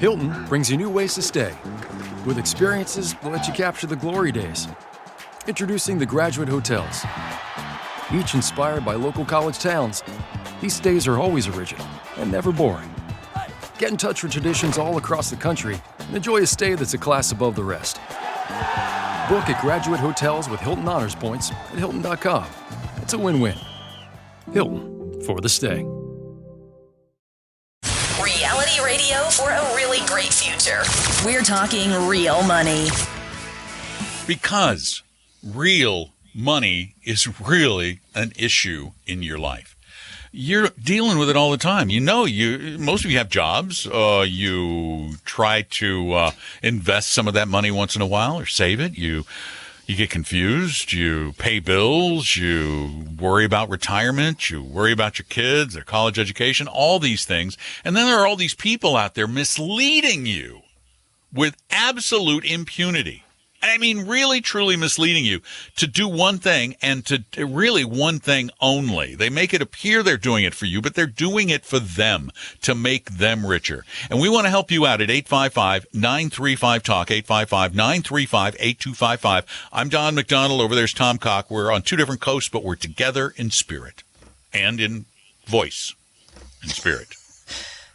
Hilton brings you new ways to stay, with experiences that let you capture the glory days. Introducing the Graduate Hotels. Each inspired by local college towns, these stays are always original and never boring. Get in touch with traditions all across the country and enjoy a stay that's a class above the rest. Book at Graduate Hotels with Hilton Honors Points at Hilton.com. It's a win-win. Hilton, for the stay. Reality radio for a really great future. We're talking real money. Because real money is really an issue in your life. You're dealing with it all the time. Most of you have jobs. You try to invest some of that money once in a while or save it. You get confused. You pay bills. You worry about retirement. You worry about your kids, their college education, all these things. And then there are all these people out there misleading you with absolute impunity. I mean, really, truly misleading you to do one thing and to really one thing only. They make it appear they're doing it for you, but they're doing it for them to make them richer. And we want to help you out at 855-935-TALK, 855-935-8255. I'm Don McDonald. Over there's Tom Cock. We're on two different coasts, but we're together in spirit and in voice and spirit.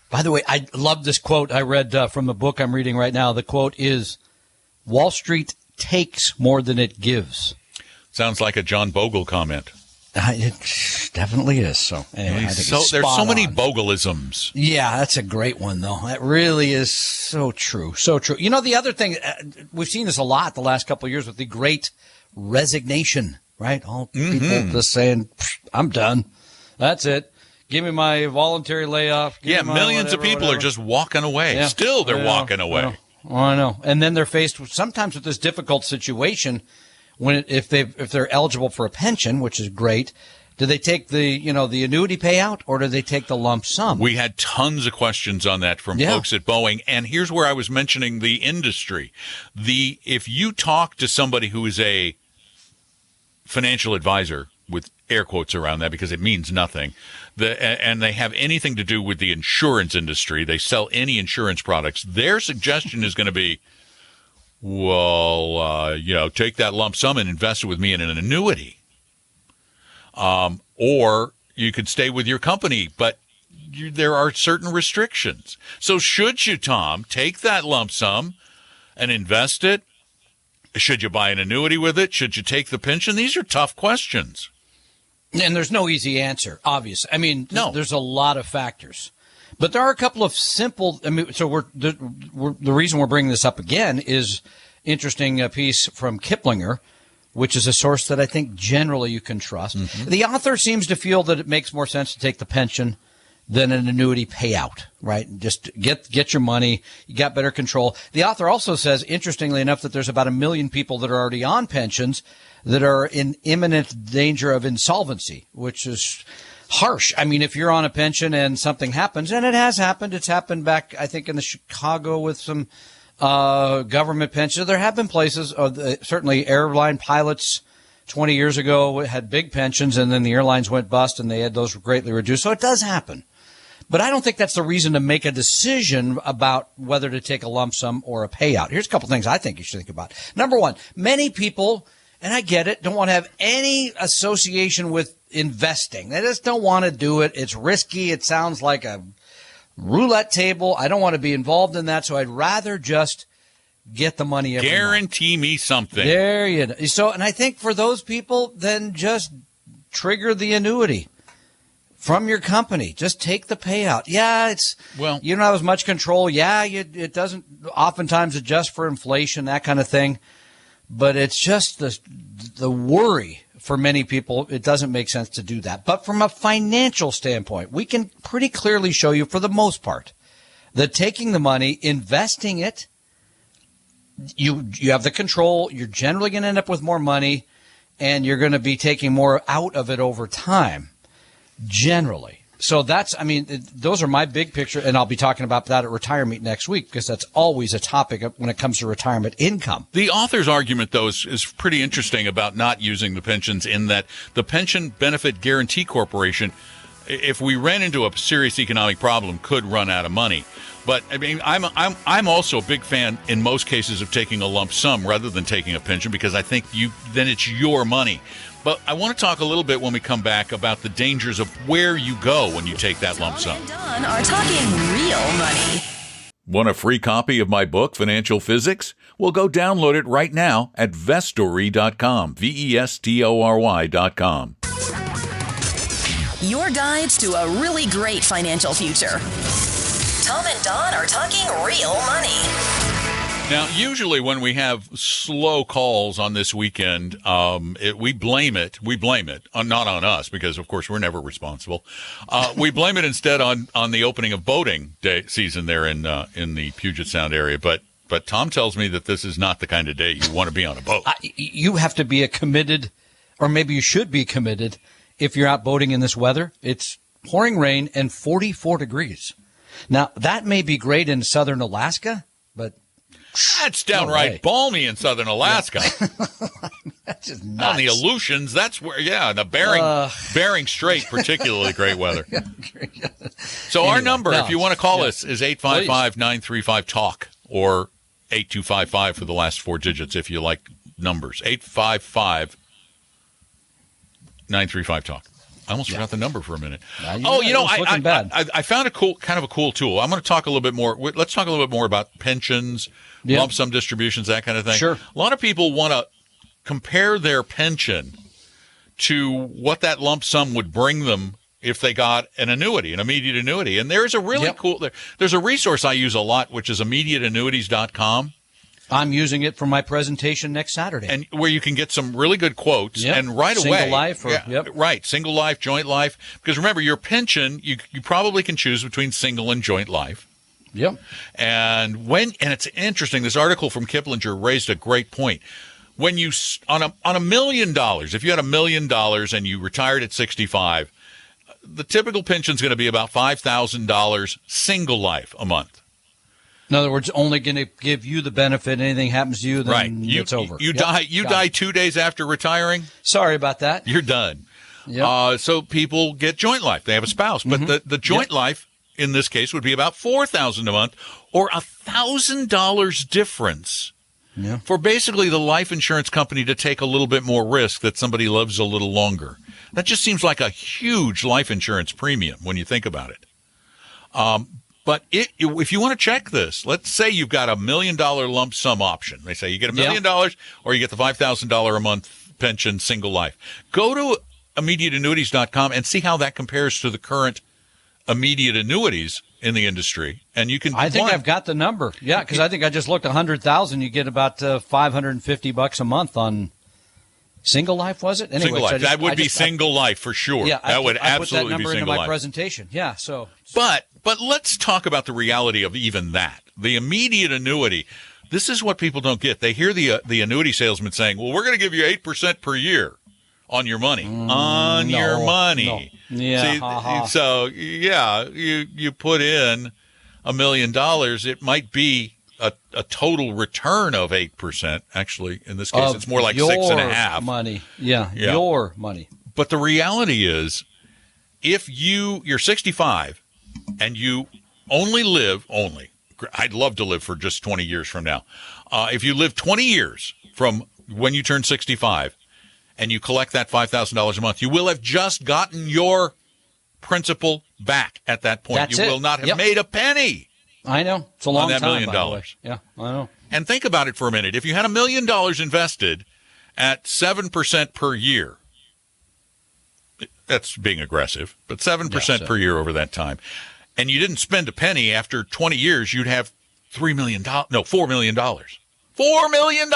By the way, I love this quote I read from the book I'm reading right now. The quote is, Wall Street takes more than it gives. Sounds like a John Bogle comment. It definitely is. So anyway, I think there's so many on. Bogleisms. Yeah, that's a great one, though. That really is so true. So true. You know, the other thing, we've seen this a lot the last couple of years with the great resignation, right? All people just saying, I'm done. That's it. Give me my voluntary layoff. Millions of people are just walking away. Yeah. Still, they're walking away. Yeah. Oh, I know. And then they're faced sometimes with this difficult situation if they're eligible for a pension, which is great. Do they take the annuity payout or do they take the lump sum? We had tons of questions on that from folks at Boeing. And here's where I was mentioning the industry. If you talk to somebody who is a financial advisor, with air quotes around that because it means nothing, and they have anything to do with the insurance industry, they sell any insurance products, their suggestion is going to be, take that lump sum and invest it with me in an annuity. Or you could stay with your company, but there are certain restrictions. So should you, Tom, take that lump sum and invest it? Should you buy an annuity with it? Should you take the pension? These are tough questions. And there's no easy answer, obviously. I mean, no. There's a lot of factors. But there are a couple of simple, the reason we're bringing this up again is interesting piece from Kiplinger, which is a source that I think generally you can trust. Mm-hmm. The author seems to feel that it makes more sense to take the pension than an annuity payout, right? Just get your money. You got better control. The author also says, interestingly enough, that there's about 1 million people that are already on pensions that are in imminent danger of insolvency, which is harsh. I mean, if you're on a pension and something happens, and it has happened, it's happened back, I think, in the Chicago with some government pensions. There have been places, certainly airline pilots 20 years ago had big pensions, and then the airlines went bust, and they had those greatly reduced. So it does happen. But I don't think that's the reason to make a decision about whether to take a lump sum or a payout. Here's a couple things I think you should think about. Number one, many people, and I get it, don't want to have any association with investing. They just don't want to do it. It's risky. It sounds like a roulette table. I don't want to be involved in that, so I'd rather just get the money every Guarantee month. Me something. There you go. So, and I think for those people, then just trigger the annuity from your company. Just take the payout. Yeah, you don't have as much control. Yeah, it doesn't oftentimes adjust for inflation, that kind of thing. But it's just the worry for many people. It doesn't make sense to do that. But from a financial standpoint, we can pretty clearly show you, for the most part, that taking the money, investing it, you have the control. You're generally going to end up with more money, and you're going to be taking more out of it over time, generally. So those are my big picture, and I'll be talking about that at Retire Meet next week because that's always a topic when it comes to retirement income. The author's argument, though, is pretty interesting about not using the pensions in that the Pension Benefit Guaranty Corporation if we ran into a serious economic problem, could run out of money. But I mean, I'm also a big fan in most cases of taking a lump sum rather than taking a pension, because I think then it's your money. But I want to talk a little bit when we come back about the dangers of where you go when you take that lump sum. Tom and Don are talking real money. Want a free copy of my book, Financial Physics? Well, go download it right now at vestory.com, VESTORY.com. Your guides to a really great financial future. Tom and Don are talking real money. Now, usually when we have slow calls on this weekend, we blame it. Not on us, because of course we're never responsible. We blame it instead on the opening of boating day season there in the Puget Sound area. But Tom tells me that this is not the kind of day you want to be on a boat. You have to be committed, or maybe you should be committed, if you're out boating in this weather. It's pouring rain and 44 degrees. Now, that may be great in southern Alaska, but that's downright balmy in southern Alaska. that's just nuts. On the Aleutians, that's where, the Bering Strait, particularly great weather. So anyway, our number, if you want to call us, is 855-935-TALK or 8255 for the last four digits if you like numbers. 855-935-TALK. I almost forgot the number for a minute. I found a cool tool. I'm going to talk a little bit more. Let's talk a little bit more about pensions, lump sum distributions, that kind of thing. Sure. A lot of people want to compare their pension to what that lump sum would bring them if they got an immediate annuity. And there's a really there's a resource I use a lot, which is immediateannuities.com. I'm using it for my presentation next Saturday. And where you can get some really good quotes and right away. Single life. Right. Single life, joint life. Because remember, your pension, you probably can choose between single and joint life. Yep. And it's interesting, this article from Kiplinger raised a great point. When you, on $1 million, if you had $1 million and you retired at 65, the typical pension is going to be about $5,000 single life a month. In other words, only going to give you the benefit. Anything happens to you, then it's over. You die 2 days after retiring. Sorry about that. You're done. Yep. So people get joint life. They have a spouse, but the joint life in this case would be about $4,000 a month, or $1,000 difference for basically the life insurance company to take a little bit more risk that somebody lives a little longer. That just seems like a huge life insurance premium when you think about it. But if you want to check this, let's say you've got $1 million lump sum option. They say you get $1 million or you get the $5,000 a month pension single life. Go to immediateannuities.com and see how that compares to the current immediate annuities in the industry. And you can. I think I've got the number. Yeah, because I think I just looked 100,000. You get about $550 a month on single life. Was it? Anyways, single life. That would be single life for sure. Yeah, that would absolutely be single life. I put that number into my presentation. Yeah. So. But let's talk about the reality of even that. The immediate annuity, this is what people don't get. They hear the annuity salesman saying, well, we're going to give you 8% per year on your money. Your money. No. Yeah. See, so, you put in $1 million, it might be a total return of 8%. Actually, in this case, it's more like 6.5%. Money. Yeah, your money. But the reality is, if you're 65 and you I'd love to live for just 20 years from now. If you live 20 years from when you turn 65 and you collect that $5,000 a month, you will have just gotten your principal back at that point. That's you will not have made a penny. I know. It's a long time. On that $1 million. Yeah, I know. And think about it for a minute. If you had $1 million invested at 7% per year, that's being aggressive, but 7% per year over that time, and you didn't spend a penny after 20 years, you'd have $4 million. $4 million.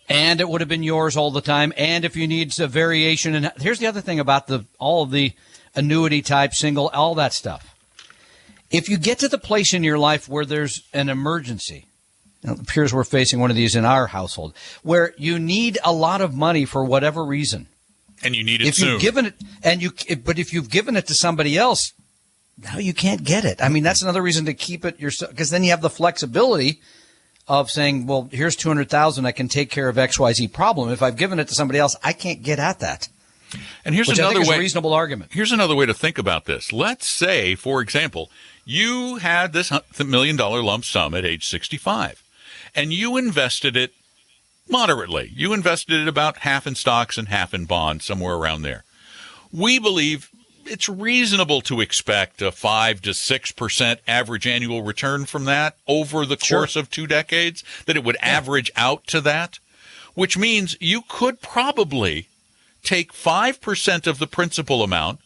And it would have been yours all the time. And if you need a variation, and here's the other thing about all of the annuity type, single, all that stuff. If you get to the place in your life where there's an emergency, now it appears we're facing one of these in our household, where you need a lot of money for whatever reason. And you need it soon. But if you've given it to somebody else, now you can't get it. I mean, that's another reason to keep it yourself, because then you have the flexibility of saying, well, here's $200,000. I can take care of XYZ problem. If I've given it to somebody else, I can't get at that. And here's which I another think is way. a reasonable argument. Here's another way to think about this. Let's say, for example, you had this $1 million lump sum at age 65, and you invested it moderately. You invested it about half in stocks and half in bonds, somewhere around there. We believe it's reasonable to expect a 5 to 6% average annual return from that over the course of 2 decades, that it would average out to that, which means you could probably take 5% of the principal amount,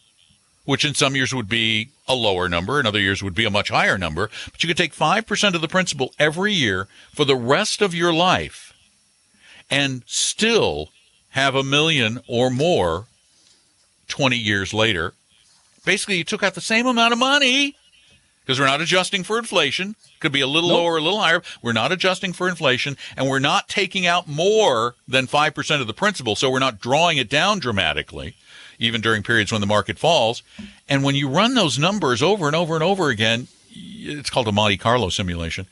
which in some years would be a lower number, in other years would be a much higher number, but you could take 5% of the principal every year for the rest of your life and still have $1 million or more 20 years later. Basically, you took out the same amount of money because we're not adjusting for inflation. Could be a little lower, a little higher. We're not adjusting for inflation, and we're not taking out more than 5% of the principal, so we're not drawing it down dramatically, even during periods when the market falls. And when you run those numbers over and over and over again, it's called a Monte Carlo simulation,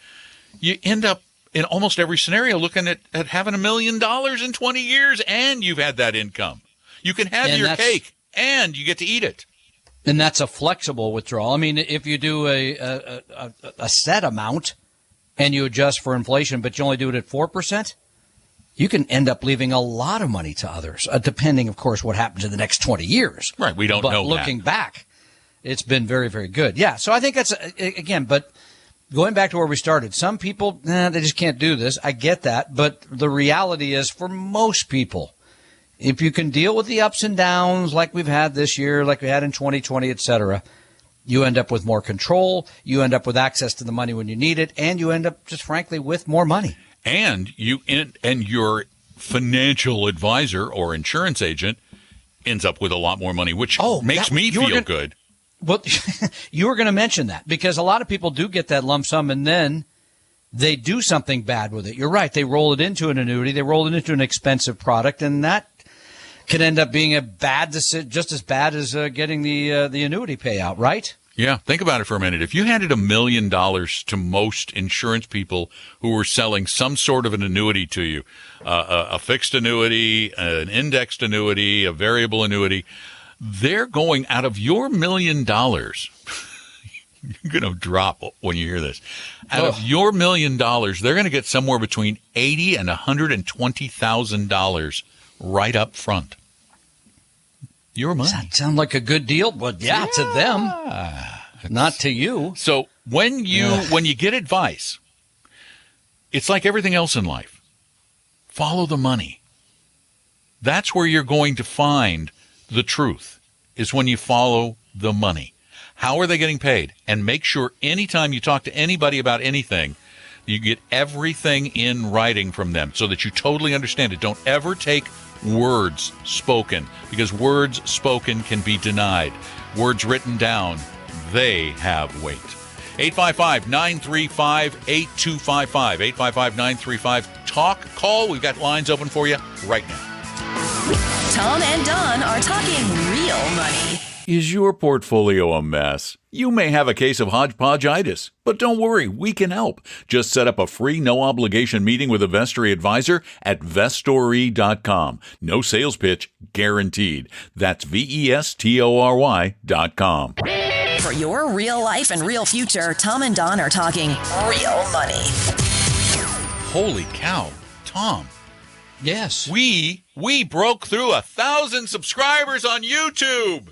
you end up in almost every scenario looking at having $1 million in 20 years, and you've had that income. You can have your cake, and you get to eat it. And that's a flexible withdrawal. I mean, if you do a set amount and you adjust for inflation, but you only do it at 4%, you can end up leaving a lot of money to others, depending, of course, what happens in the next 20 years. Right. We don't know that. But looking back, it's been very, very good. Yeah. So I think that's, again, but going back to where we started, some people, they just can't do this. I get that. But the reality is, for most people, if you can deal with the ups and downs like we've had this year, like we had in 2020, et cetera, you end up with more control, you end up with access to the money when you need it, and you end up just frankly with more money. And your financial advisor or insurance agent ends up with a lot more money, which makes me feel good. Well, you were going to mention that because a lot of people do get that lump sum and then they do something bad with it. You're right. They roll it into an annuity. They roll it into an expensive product, and that could end up being a bad decision, just as bad as getting the annuity payout, right? Yeah, think about it for a minute. If you handed $1 million to most insurance people who were selling some sort of an annuity to you, a fixed annuity, an indexed annuity, a variable annuity, they're going out of your $1 million. You're going to drop when you hear this. Out of your $1 million, they're going to get somewhere between $80,000 and $120,000 right up front. Your money. That sounds like a good deal, but yeah, to them, not to you. So when you get advice, it's like everything else in life. Follow the money. That's where you're going to find the truth, is when you follow the money. How are they getting paid? And make sure anytime you talk to anybody about anything, you get everything in writing from them so that you totally understand it. Don't ever take words spoken, because words spoken can be denied. Words written down, they have weight. 855-935-8255. 855-935-TALK. Call. We've got lines open for you right now. Tom and Don are talking real money. Is your portfolio a mess? You may have a case of hodgepodgeitis, but don't worry, we can help. Just set up a free, no-obligation meeting with a Vestory advisor at Vestory.com. No sales pitch, guaranteed. That's Vestory.com. For your real life and real future, Tom and Don are talking real money. Holy cow, Tom. Yes. We broke through 1,000 subscribers on YouTube.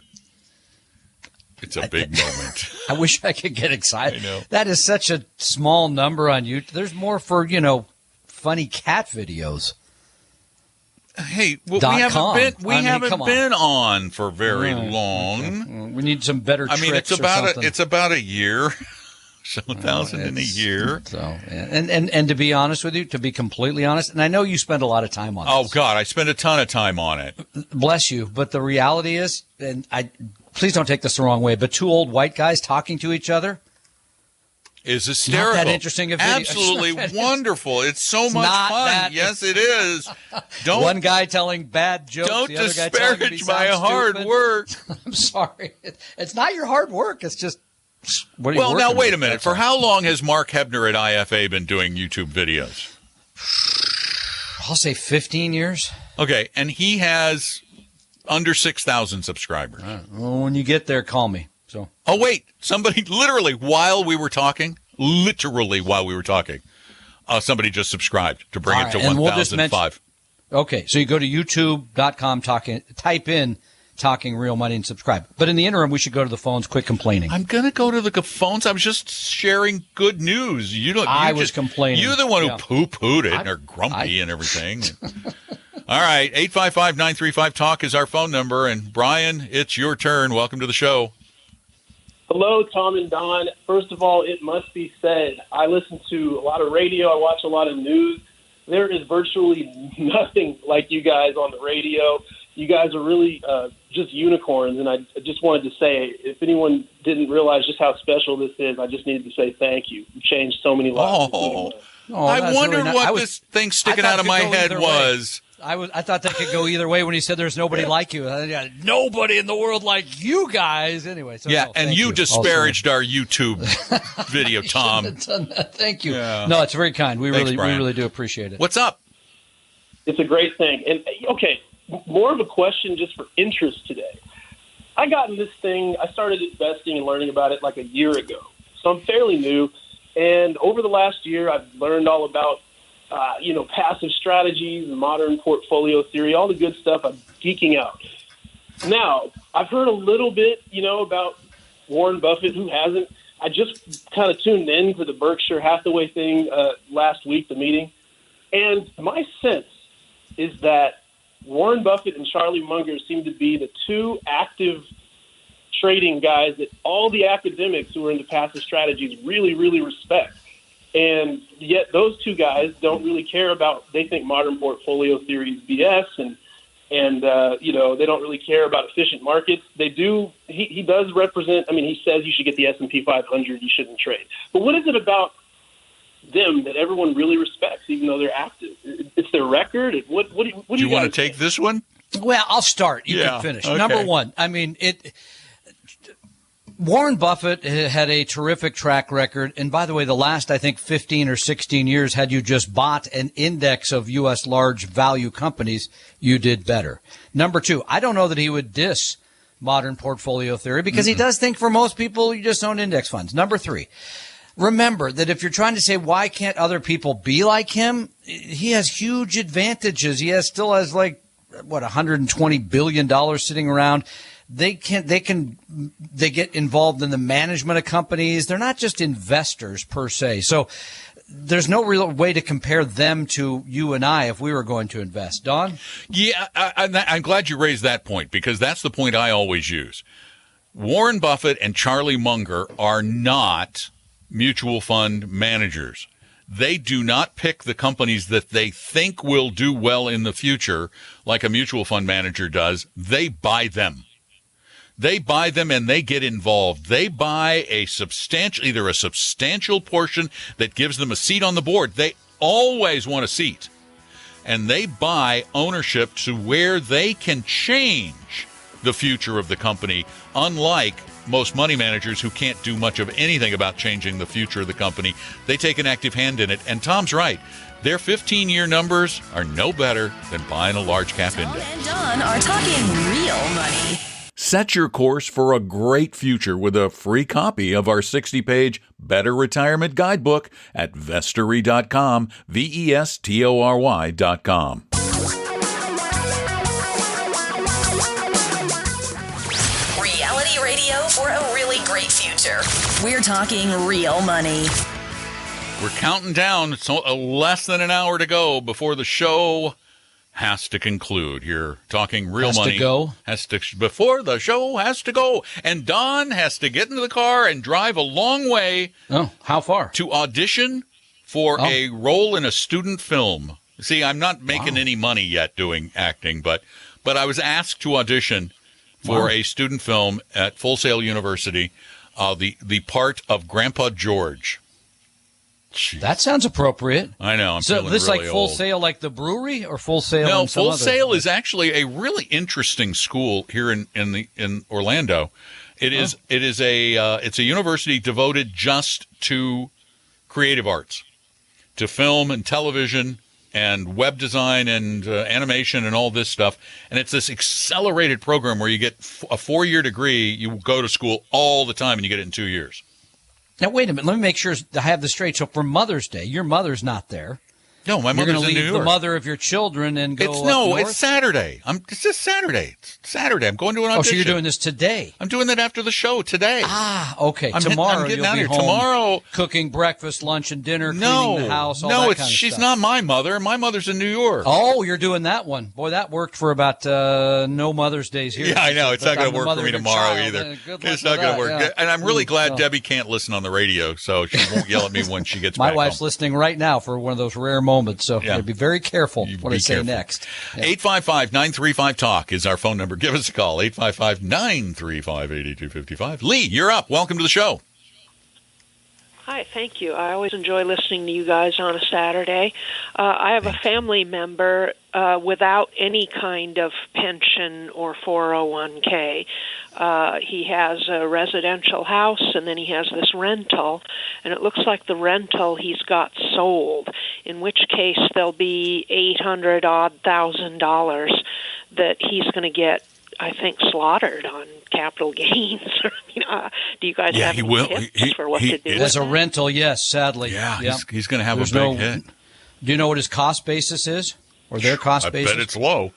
It's a big moment. I wish I could get excited. I know. That is such a small number on YouTube. There's more for, funny cat videos. Hey, well, we haven't been on for very long. We need some better tricks. I mean, it's about a year. So 1,000 in a year. So, and to be honest with you, to be completely honest, and I know you spend a lot of time on this. Oh God, I spend a ton of time on it. Bless you. But the reality is, and please don't take this the wrong way, but two old white guys talking to each other is hysterical. Not that interesting a video. Absolutely wonderful. It's so much fun. Yes, it is. One guy telling bad jokes. Don't the other guy telling him disparage my hard work. I'm sorry. It's not your hard work. It's just. Well, now wait a minute. For how long has Mark Hebner at IFA been doing YouTube videos? I'll say 15 years. Okay, and he has under 6,000 subscribers. Well, when you get there, call me. So. Oh, wait. Somebody literally while we were talking, somebody just subscribed to bring it to 1,005. Okay, so you go to youtube.com, type in Talking Real Money and subscribe. But in the interim, we should go to the phones. Quit complaining. I'm going to go to the phones. I was just sharing good news. I was complaining. You're the one who poo-pooed it and are grumpy and everything. All right, 855-935-TALK is our phone number. And Brian, it's your turn. Welcome to the show. Hello, Tom and Don. First of all, it must be said, I listen to a lot of radio. I watch a lot of news. There is virtually nothing like you guys on the radio. You guys are really just unicorns, and I just wanted to say, if anyone didn't realize just how special this is, I just needed to say thank you. You changed so many lives. I wondered what this thing sticking out of my head was. I thought that could go either way when he said there's nobody like you. Nobody in the world like you guys. Anyway. So yeah, and you disparaged our YouTube video, Tom. Done that. Thank you. Yeah. No, it's very kind. We Thanks, really do appreciate it. What's up? It's a great thing. And, okay, more of a question just for interest today. I got in this thing. I started investing and learning about it like a year ago. So I'm fairly new. And over the last year, I've learned all about passive strategies and modern portfolio theory, all the good stuff. I'm geeking out. Now, I've heard a little bit, about Warren Buffett, who hasn't. I just kind of tuned in to the Berkshire Hathaway thing last week, the meeting. And my sense is that Warren Buffett and Charlie Munger seem to be the two active trading guys that all the academics who are into passive strategies really, really respect. And yet those two guys don't really care about, they think modern portfolio theory is BS and they don't really care about efficient markets. They do, he does represent, he says you should get the S&P 500, you shouldn't trade. But what is it about them that everyone really respects, even though they're active? It's their record? What do you want to take this one? Well, I'll start. You can finish. Okay. Number one, Warren Buffett had a terrific track record. And by the way, the last, I think, 15 or 16 years, had you just bought an index of U.S. large value companies, you did better. Number two, I don't know that he would diss modern portfolio theory because he does think for most people, you just own index funds. Number three, remember that if you're trying to say, why can't other people be like him? He has huge advantages. Still has $120 billion sitting around. They get involved in the management of companies. They're not just investors per se. So there's no real way to compare them to you and I if we were going to invest. Don? Yeah, I'm glad you raised that point because that's the point I always use. Warren Buffett and Charlie Munger are not mutual fund managers. They do not pick the companies that they think will do well in the future like a mutual fund manager does. They buy them. They buy them and they get involved. They buy either a substantial portion that gives them a seat on the board. They always want a seat. And they buy ownership to where they can change the future of the company, unlike most money managers who can't do much of anything about changing the future of the company. They take an active hand in it. And Tom's right. Their 15-year numbers are no better than buying a large cap index. Tom and Don are talking real money. Set your course for a great future with a free copy of our 60-page Better Retirement Guidebook at vestory.com, vestory.com. Reality radio for a really great future. We're talking real money. We're counting down. It's less than an hour to go before the show has to conclude. You're talking real money. Has to go? Before the show has to go. And Don has to get into the car and drive a long way. Oh, how far? To audition for a role in a student film. See, I'm not making any money yet doing acting, but I was asked to audition for a student film at Full Sail University, the part of Grandpa George. Jeez. That sounds appropriate. I know. So this really like Full old. Sail, like the brewery, or Full Sail? No, Full Sail is actually a really interesting school here in Orlando. It's a university devoted just to creative arts, to film and television and web design and animation and all this stuff. And it's this accelerated program where you get a 4-year degree. You go to school all the time and you get it in 2 years. Now, wait a minute. Let me make sure I have this straight. So for Mother's Day, your mother's not there. No, my You're mother's going to in New leave York. the mother of your children and go It's Saturday. It's just Saturday. It's Saturday. I'm going to an audition. Oh, so you're doing this today? I'm doing that after the show today. Ah, okay. I'm Tomorrow getting you'll out be here. home Tomorrow, cooking breakfast, lunch, and dinner, cleaning the house, all that kind of she's stuff. not my mother. My mother's in New York. Oh, you're doing that one. Boy, that worked for about no Mother's Days here. Yeah, I know. It's not going to work for me tomorrow child. either. Good luck It's not with going to that, work. yeah. And I'm really glad No. Debbie can't listen on the radio, so she won't yell at me when she gets My back wife's home. listening right now for one of those rare moments, so Yeah. be very careful You what be I say careful. next. Yeah. 855-935-TALK is our phone number. Give us a call. 855-935-8255. Lee, you're up. Welcome to the show. Hi, thank you. I always enjoy listening to you guys on a Saturday. I have a family member without any kind of pension or 401k. He has a residential house, and then he has this rental, and it looks like the rental he's got sold, in which case there'll be $800,000 that he's going to get, I think, slaughtered on capital gains. Do you guys have he any will. tips for what to do? As a rental, yes, sadly. Yeah, Yep. he's going to have There's a big no- hit. Do you know what his cost basis is? Or their cost I basis? bet it's low.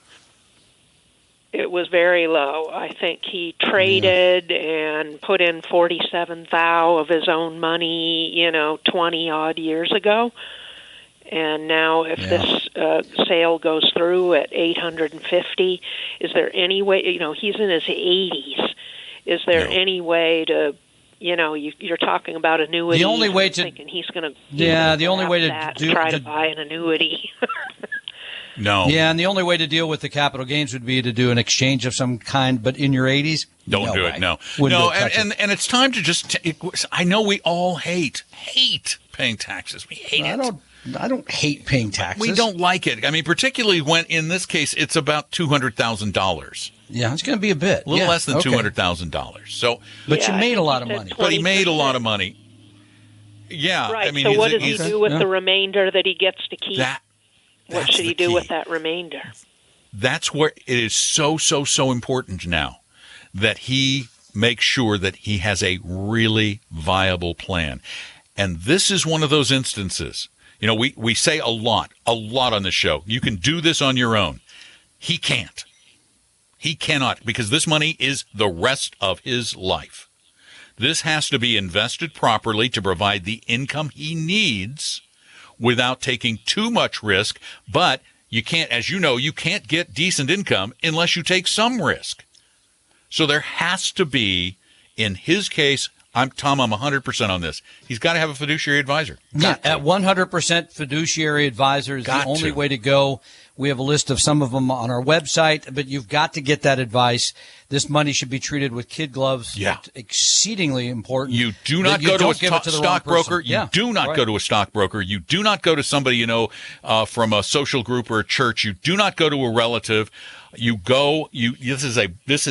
It was very low. I think he traded and put in 47,000 of his own money, 20 odd years ago. And now if this sale goes through at 850, is there any way, he's in his 80s. Is there any way to, you're talking about annuities. The only way to- thinking he's going to the only way to try to buy an annuity. No. Yeah, and the only way to deal with the capital gains would be to do an exchange of some kind, but in your 80s? Don't do it. way. No. Wouldn't No, go touch it. and it's time to just I know we all hate paying taxes. We hate it. I don't hate paying taxes. We don't like it. I mean, particularly when in this case it's about $200,000. Yeah, it's going to be a bit. A little less than okay. $200,000. So, But you Yeah, made a lot of he said money. but he made a 20%. lot of money. Yeah, Right. I mean, so what does he's he do with yeah. the remainder that he gets to keep? that. What that's should he the do key. with that remainder? That's where it is so important now that he makes sure that he has a really viable plan. And this is one of those instances. We say a lot on this show. You can do this on your own. He can't. He cannot, because this money is the rest of his life. This has to be invested properly to provide the income he needs without taking too much risk. But you can't, as you know, you can't get decent income unless you take some risk. So there has to be, in his case, I'm 100% on this. He's got to have a fiduciary advisor. Yeah, at 100% fiduciary advisor is the Got only to. way to go. We have a list of some of them on our website, but you've got to get that advice. This money should be treated with kid gloves. Yeah. It's exceedingly important. You do that not you go to don't a give it to the wrong stockbroker. person. You Yeah, do not right. go to a stockbroker. You do not go to somebody from a social group or a church. You do not go to a relative. You go. This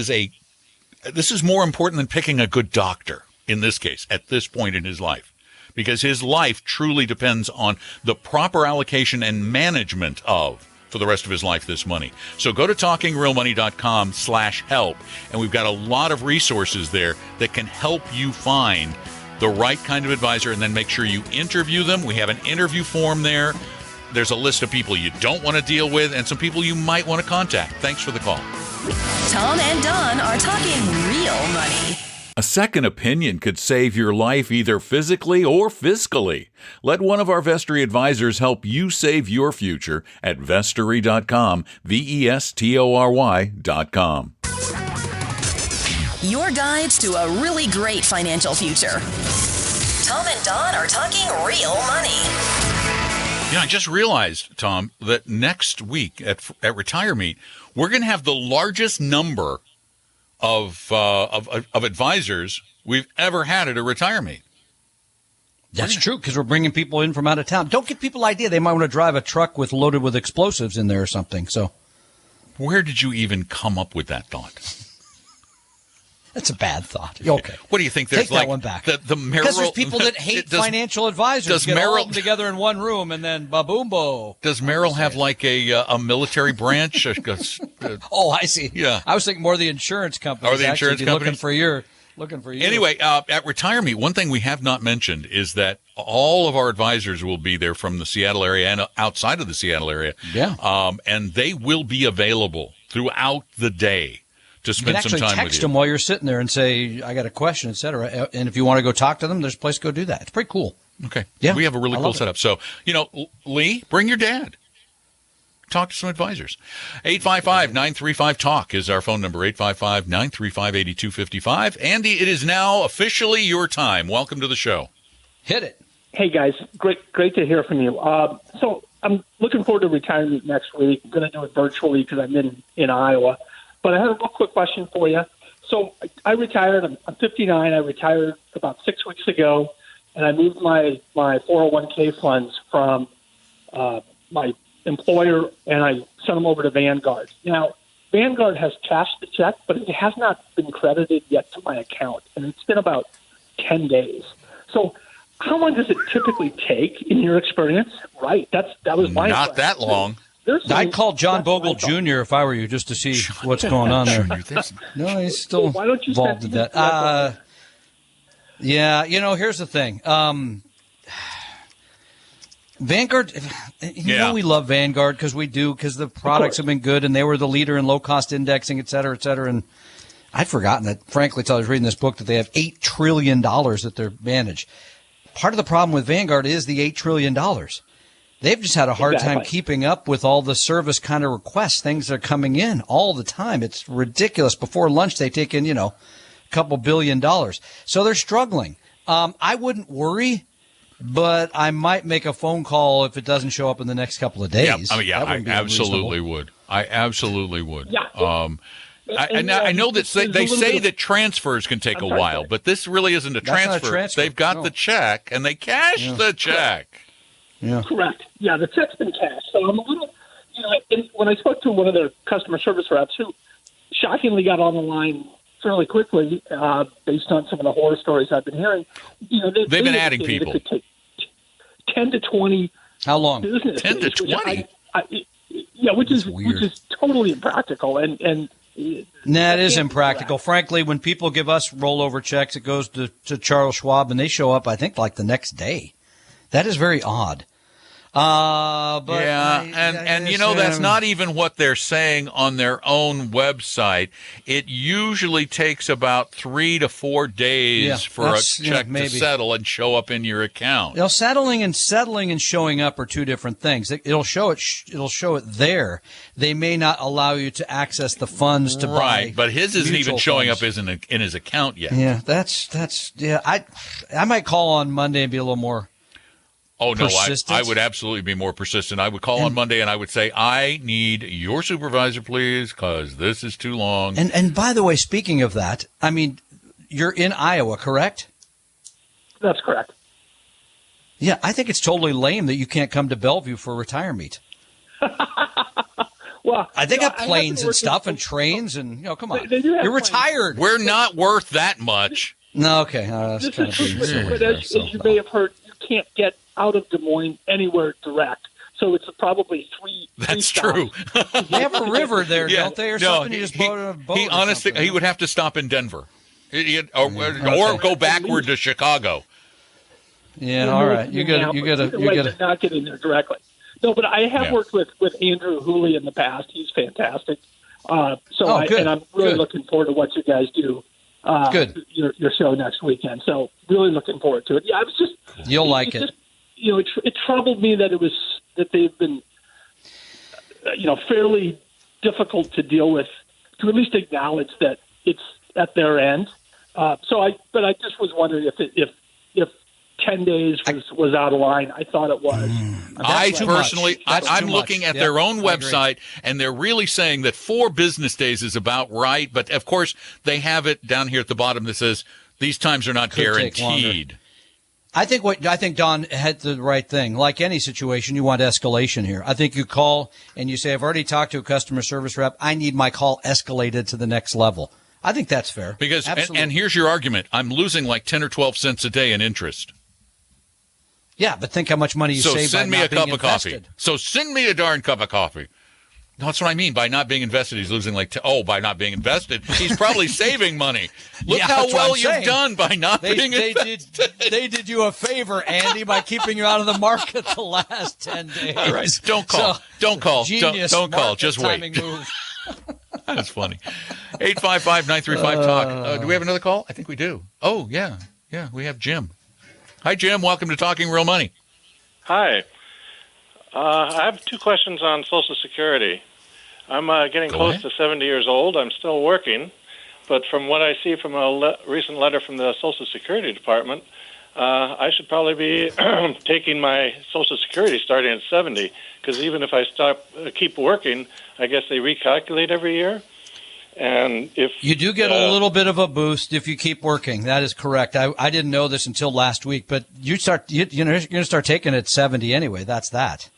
is more important than picking a good doctor in this case at this point in his life, because his life truly depends on the proper allocation and management of, for the rest of his life, this money. So go to talkingrealmoney.com/help, and we've got a lot of resources there that can help you find the right kind of advisor, and then make sure you interview them. We have an interview form there. There's a list of people you don't want to deal with and some people you might want to contact. Thanks for the call. Tom and Don are talking real money. A second opinion could save your life either physically or fiscally. Let one of our Vestory advisors help you save your future at Vestory.com, Vestory.com. Your guides to a really great financial future. Tom and Don are talking real money. I just realized, Tom, that next week at Retire Meet, we're going to have the largest number of advisors we've ever had at a Retire Meet. That's true, because we're bringing people in from out of town. Don't give people an idea. They might want to drive a truck loaded with explosives in there or something. So, Where did you even come up with that thought? That's a bad thought. Okay. What do you think? There's Take like that one back. The Merrill, because there's people that hate financial advisors. Does get all Merrill of them together in one room and then ba-boom-bo. Does Merrill have like a military branch? Oh, I see. Yeah. I was thinking more the insurance company. Or the insurance company looking for you. Anyway, at Retirement, one thing we have not mentioned is that all of our advisors will be there from the Seattle area and outside of the Seattle area. Yeah. And they will be available throughout the day to You can spend some actually time with text you. them while you're sitting there and say, I got a question, et cetera. And if you want to go talk to them, there's a place to go do that. It's pretty cool. Okay. Yeah, We have a really I cool love it. setup. So, Lee, bring your dad. Talk to some advisors. 855-935-TALK is our phone number, 855-935-8255. Andy, it is now officially your time. Welcome to the show. Hit it. Hey guys, great to hear from you. So I'm looking forward to retirement next week. I'm going to do it virtually because I'm in Iowa. But I have a real quick question for you. So I retired. I'm 59. I retired about 6 weeks ago, and I moved my 401k funds from my employer, and I sent them over to Vanguard. Now, Vanguard has cashed the check, but it has not been credited yet to my account, and it's been about 10 days. So how long does it typically take in your experience? Right. That was my Not question. that long. I'd I'd call John Bogle Jr. if I were you, just to see what's going on there. No, he's still Well, why don't you involved in send that. Yeah, here's the thing. Vanguard, we love Vanguard because the products have been good and they were the leader in low-cost indexing, et cetera, et cetera. And I'd forgotten that, frankly, until I was reading this book, that they have $8 trillion that they manage. Part of the problem with Vanguard is the $8 trillion. They've just had a hard time keeping up with all the service kind of requests, things that are coming in all the time. It's ridiculous. Before lunch, they take in, a couple $1 billion. So they're struggling. I wouldn't worry, but I might make a phone call if it doesn't show up in the next couple of days. I absolutely would. I absolutely would. Yeah. I know that they say that transfers can take a while, but this really isn't a That's not a transfer. transfer, They've got no. the check, and they cash the check. Yeah. Correct. Yeah, the check's been cashed. So I'm a little, and when I spoke to one of their customer service reps who shockingly got on the line fairly quickly based on some of the horror stories I've been hearing, they've been adding indicated people. It could take 10 to 20 How long? business 10 to days, which 20? which is weird. totally impractical. And That is impractical. Frankly, when people give us rollover checks, it goes to Charles Schwab, and they show up, I think, like the next day. That is very odd. But that's not even what they're saying on their own website. It usually takes about 3 to 4 days for a check to settle and show up in your account. Settling and showing up are two different things. It'll show it there. They may not allow you to access the funds to buy. Right, but his isn't even mutual showing funds. up in his account yet. Yeah, I might call on Monday and be a little more. Oh, no, persistence? I would absolutely be more persistent. I would call on Monday and I would say, I need your supervisor, please, because this is too long. And by the way, speaking of that, I mean, you're in Iowa, correct? that's correct. Yeah, I think it's totally lame that you can't come to Bellevue for retirement. Well, They got I planes haven't and stuff worked and trains and, come on. They do have You're planes. retired. We're not worth that much. No, okay. That's This kind is of true, being silly but there, as so. you may have heard, you can't get out of Des Moines anywhere direct. So it's probably three. That's stops. true. They have a river there, Yeah, don't they, or no, something? You just boat a boat. He or honestly, something. he would have to stop in Denver. Or go backward to Chicago. Yeah, all right. You got to not get in there directly. No, but I have worked with Andrew Hooley in the past. He's fantastic. Good. And I'm really Good. looking forward to what you guys do. Good. Your show next weekend. So really looking forward to it. Yeah, I was just. You'll like it. Just, it troubled me that they've been, fairly difficult to deal with. To at least acknowledge that it's at their end. But I just was wondering if 10 days was out of line. I thought it was. I too personally, much. That's I'm too looking much. at Yeah, their own I agree. website, and they're really saying that 4 business days is about right. But of course, they have it down here at the bottom that says these times are not Could take guaranteed. I think Don had the right thing. Like any situation, you want escalation here. I think you call and you say, I've already talked to a customer service rep. I need my call escalated to the next level. I think that's fair. Because Absolutely. and here's your argument. I'm losing like 10 or 12 cents a day in interest. Yeah, but think how much money you So save send by me not a cup being of coffee. invested. So send me a darn cup of coffee. No, that's what I mean. By not being invested, he's losing like, by not being invested, he's probably saving money. Look Yeah, how that's what well I'm you've saying. done by not being invested. They did you a favor, Andy, by keeping you out of the market the last 10 days. All right. Don't call. So, Don't call. Genius Don't call. market Just timing wait. move. That's funny. 855-935-TALK. Do we have another call? I think we do. Oh, yeah. Yeah, we have Jim. Hi, Jim. Welcome to Talking Real Money. Hi. I have two questions on Social Security. I'm getting Go close ahead. to 70 years old. I'm still working, but from what I see from a recent letter from the Social Security Department, I should probably be taking my Social Security starting at 70, because even if I keep working, I guess they recalculate every year. And if You do get a little bit of a boost if you keep working. That is correct. I didn't know this until last week, but you're going to start taking it at 70 anyway. That's that.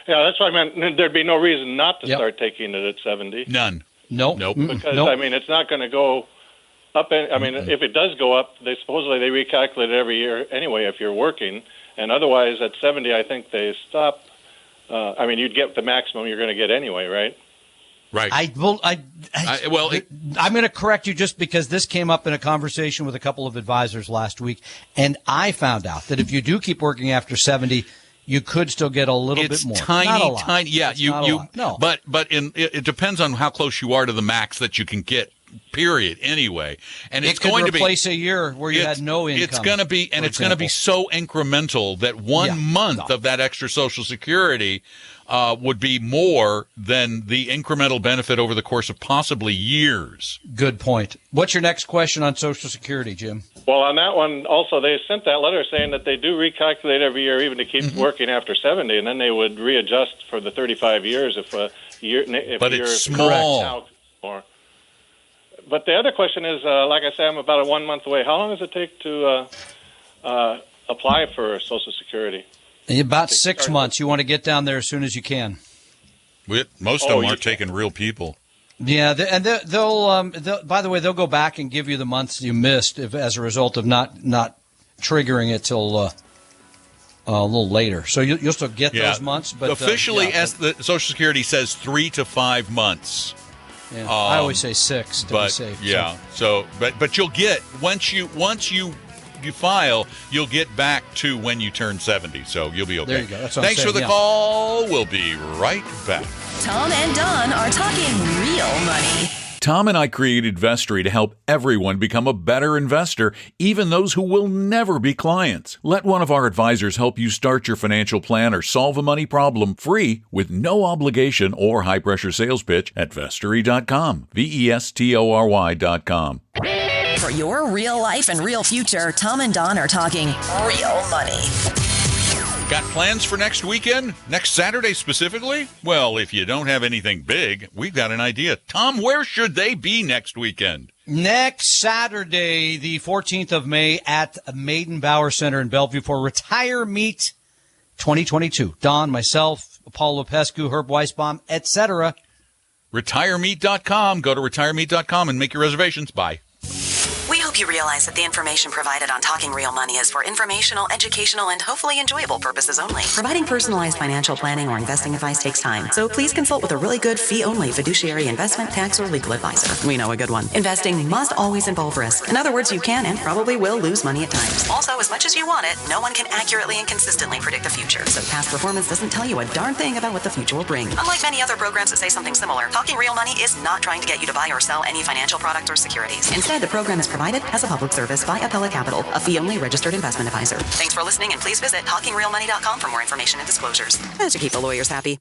Yeah, that's what I meant. There'd be no reason not to Yep. start taking it at 70. None. Nope. Nope. Because, Nope. I mean, it's not going to go up. I mean, if it does go up, they recalculate it every year anyway if you're working. And otherwise, at 70, I think they stop. I mean, you'd get the maximum you're going to get anyway, right? Right. I'm going to correct you just because this came up in a conversation with a couple of advisors last week, and I found out that if you do keep working after 70, you could still get a little It's bit more. tiny, Not a lot. tiny. Yeah, It's not a lot. No. But it depends on how close you are to the max that you can get. Period. Anyway, and it's it could going to be replace a year where you had no income. It's going to be, and for it's going to be example. so incremental that 1 month of that extra Social Security would be more than the incremental benefit over the course of possibly years. Good point. What's your next question on Social Security, Jim? Well, on that one, also, they sent that letter saying that they do recalculate every year, even to keep working after 70, and then they would readjust for the 35 years if a year. But it's small. Now, or, but the other question is, like I say, I'm about 1 month away. How long does it take to apply for Social Security? In about 6 months. You want to get down there as soon as you can. Most of them aren't taking real people. Yeah, they'll by the way, they'll go back and give you the months you missed as a result of not triggering it till a little later. So you'll still get those months, but officially, as the Social Security says, 3 to 5 months. Yeah, I always say 6 to be safe. Yeah, but you'll get once you file, you'll get back to when you turn 70, so you'll be okay. There you go. That's what I'm Thanks for saying, the call. We'll be right back. Tom and Don are talking real money. Tom and I created Vestory to help everyone become a better investor, even those who will never be clients. Let one of our advisors help you start your financial plan or solve a money problem free with no obligation or high-pressure sales pitch at Vestory.com. Vestory.com. For your real life and real future, Tom and Don are talking real money. Got plans for next weekend? Next Saturday specifically? Well, if you don't have anything big, we've got an idea. Tom, where should they be next weekend? Next Saturday, the 14th of May at Maiden Bauer Center in Bellevue for Retire Meet 2022. Don, myself, Paul Lopescu, Herb Weisbaum, etc. RetireMeet.com. Go to RetireMeet.com and make your reservations. Bye. We hope you realize that the information provided on Talking Real Money is for informational, educational, and hopefully enjoyable purposes only. Providing personalized financial planning or investing advice takes time, so please consult with a really good fee-only fiduciary investment, tax, or legal advisor. We know a good one. Investing must always involve risk. In other words, you can and probably will lose money at times. Also, as much as you want it, no one can accurately and consistently predict the future. So past performance doesn't tell you a darn thing about what the future will bring. Unlike many other programs that say something similar, Talking Real Money is not trying to get you to buy or sell any financial product or securities. Instead, the program is provided as a public service by Appellate Capital, a fee-only registered investment advisor. Thanks for listening, and please visit TalkingRealMoney.com for more information and disclosures. And to keep the lawyers happy.